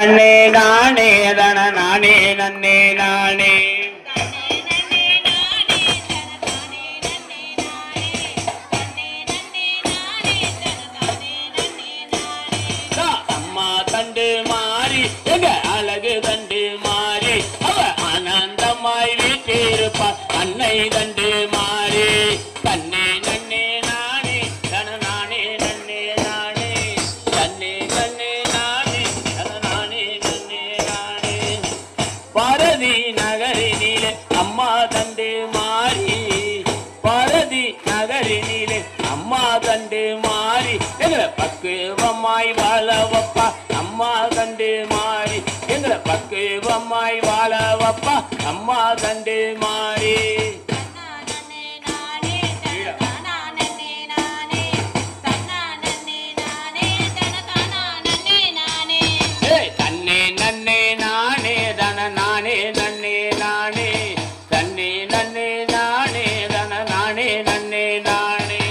நன்னே நானே தன நானே நன்னே நானே அம்மா தண்டு மாறி எங்க அழகு தண்டு மாறி அவ ஆனந்தமாய் வீட்டிருப்பா அன்னை தண்டு மாறி தன்னே நன்னே நானே தன நானே நன்னே நானே தன்னே நன்னே நானே தன நானே நன்னே நானே பாரதி நகரினிலே அம்மா தண்டு மாறி பாரதி நகரினிலே அம்மா தண்டு மாறி எங்களை பக்குவமாய் வாழ வப்பா அம்மா தண்டு மாறி எங்களை பக்குவமாய் வாழ வப்பா அம்மா தண்டு மாறி தன்னே நன்னே நானே தன நானே நன்னே நானே தன்னே நன்னே நானே தன நானே நன்னே நானே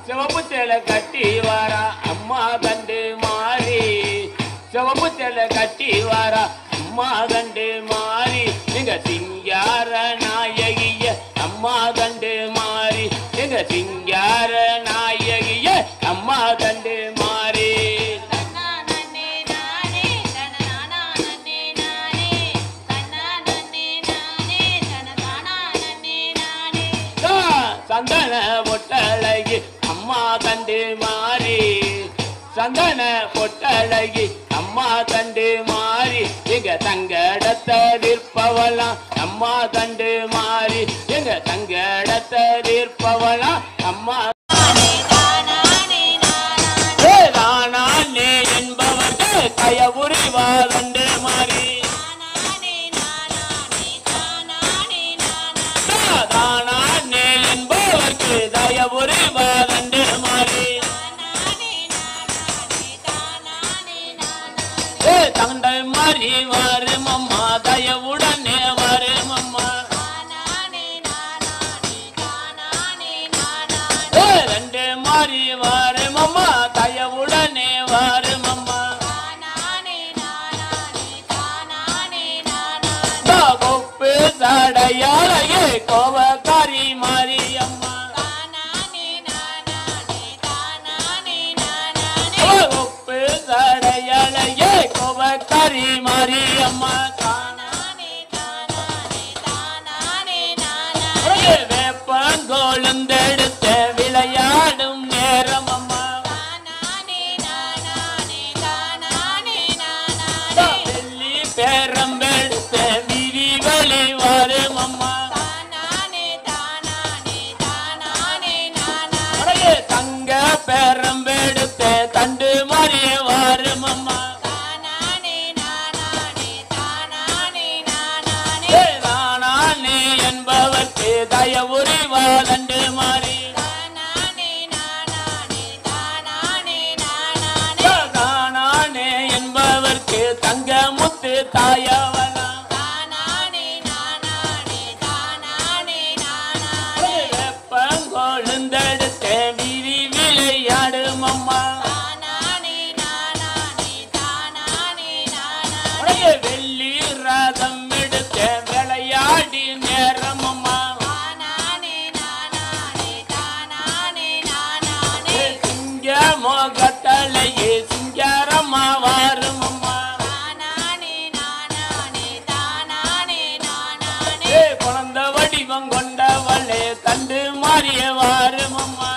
சிவப்பு சேலை கட்டி வாரா அம்மா தண்டு மாறி சிவப்பு சேலை கட்டி வாரா அம்மா தண்டு மாறி எங்க சிங்கார நாயகிய அம்மா தண்டு மாறி எங்க சிங்கார நாயகிய அம்மா தண்டு மாறி சந்தன பொட்டழகி அம்மா தண்டு மாறி சந்தன பொட்டழகி அம்மா தண்டு மாறி எங்க தங்கடத்தீர்ப்பவளாம் அம்மா தண்டு மாறி எங்க தங்கடத்தீர்ப்பவளாம் அம்மா தானே என்பவர்கள் கயவுரிவா தண்டு மாறி தானே என்பவர்க்கு தயவுரிவா தண்டு மாறி தண்டை மாறி வரும் அம்மா தயவுடனே வரும் அம்மா ரெண்டு மாறி வரும் அம்மா தயவுடனே வரும் அம்மா கொப்பு சடையாளையே கோவக்காரி மாறி அம்மா கொப்பு சடையாளையே கோவக்காரி மாறி அம்மா வேப்பங்கோளுந்தெடுத்த விளையாடும் நேரம் அம்மா வெள்ளி பேரம்பெடுத்த விரி வழி வரும் அம்மா தங்க பேரம்பெடுத்த தண்டு மாறி வரும் அம்மா தானே என்பவர்க்கு தயவுரிவா தண்டு மாறி தானே என்பவர்க்கு தங்க முத்து தாயவனா வெப்பங்கொழுந்தெடுத்த விரி விளையாடும் அம்மா வெள்ளி ரதம் எடுத்த விளையாடி நேரம் அம்மா சிங்க மோகத்தலையே சிங்காரம்மா வாரும் அம்மா குழந்த வடிவம் கொண்டவளே கண்டு மாறிய வாரும் அம்மா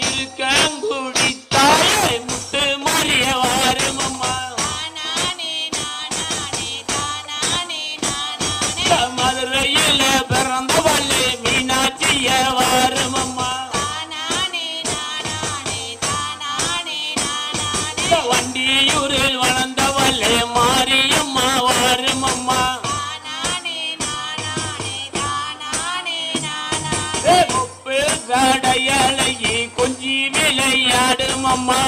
இருக்கங்குடி தாயை முத்து மாறிய வாரும் அம்மா மதுரையில பிறந்தவளே மீனாட்சிய வாரும் அம்மா வண்டியூரில் வளர்ந்தவளே மாரியம்மா வாரும் அம்மா முப்பு சடையலையே கொஞ்சி விளையாடும் அம்மா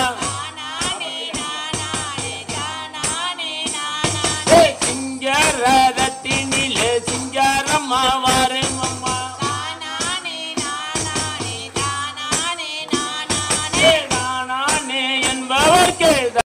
சிங்கர தனக்கே